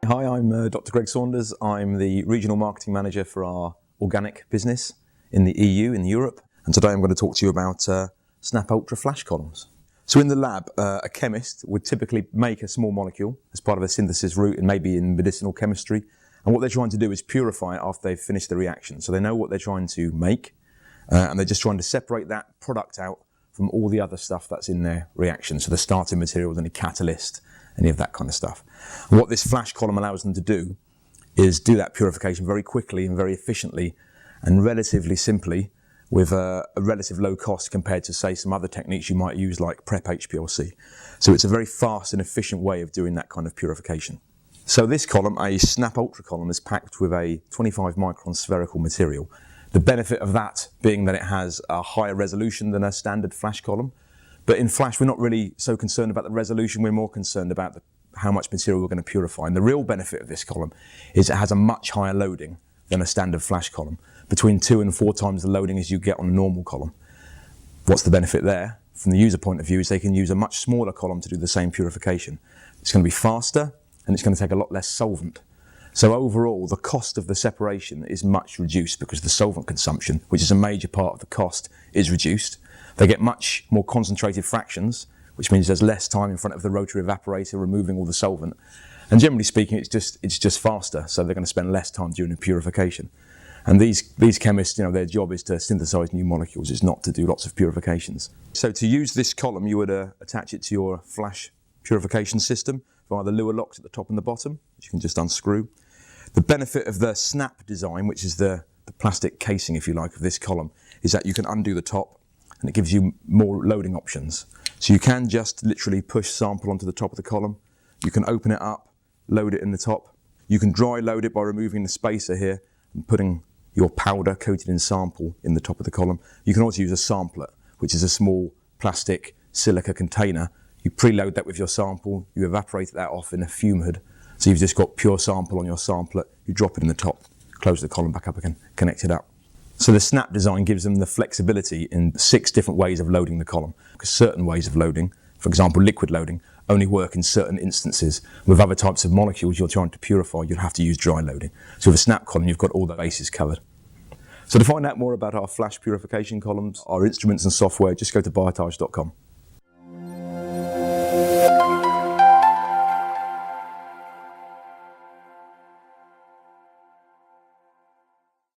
Hi, I'm Dr. Greg Saunders. I'm the Regional Marketing Manager for our organic business in the EU, in Europe. And today I'm going to talk to you about Snap Ultra Flash columns. So in the lab, a chemist would typically make a small molecule as part of a synthesis route, and maybe in medicinal chemistry. And what they're trying to do is purify it after they've finished the reaction. So they know what they're trying to make, and they're just trying to separate that product out from all the other stuff that's in their reaction. So the starting materials, any catalyst, any of that kind of stuff. And what this flash column allows them to do is do that purification very quickly and very efficiently and relatively simply with a relative low cost compared to, say, some other techniques you might use like prep HPLC. So it's a very fast and efficient way of doing that kind of purification. So this column, a Snap Ultra column, is packed with a 25 micron spherical material. The benefit of that being that it has a higher resolution than a standard flash column. But in Flash, we're not really so concerned about the resolution, we're more concerned about how much material we're going to purify. And the real benefit of this column is it has a much higher loading than a standard Flash column, between 2 and 4 times the loading as you get on a normal column. What's the benefit there? From the user point of view, is they can use a much smaller column to do the same purification. It's going to be faster, and it's going to take a lot less solvent. So overall, the cost of the separation is much reduced because the solvent consumption, which is a major part of the cost, is reduced. They get much more concentrated fractions, which means there's less time in front of the rotary evaporator removing all the solvent. And generally speaking, it's just faster, so they're going to spend less time during the purification. And these chemists, their job is to synthesize new molecules. It's not to do lots of purifications. So to use this column, you would attach it to your flash purification system via the Lure locks at the top and the bottom, which you can just unscrew. The benefit of the Snap design, which is the plastic casing, if you like, of this column, is that you can undo the top, and it gives you more loading options. So you can just literally push sample onto the top of the column. You can open it up, load it in the top. You can dry load it by removing the spacer here and putting your powder coated in sample in the top of the column. You can also use a sampler, which is a small plastic silica container. You preload that with your sample, you evaporate that off in a fume hood. So you've just got pure sample on your sampler, you drop it in the top, close the column back up again, connect it up. So the Snap design gives them the flexibility in 6 different ways of loading the column. Because certain ways of loading, for example liquid loading, only work in certain instances. With other types of molecules you're trying to purify, you'll have to use dry loading. So with a Snap column, you've got all the bases covered. So to find out more about our flash purification columns, our instruments and software, just go to biotage.com.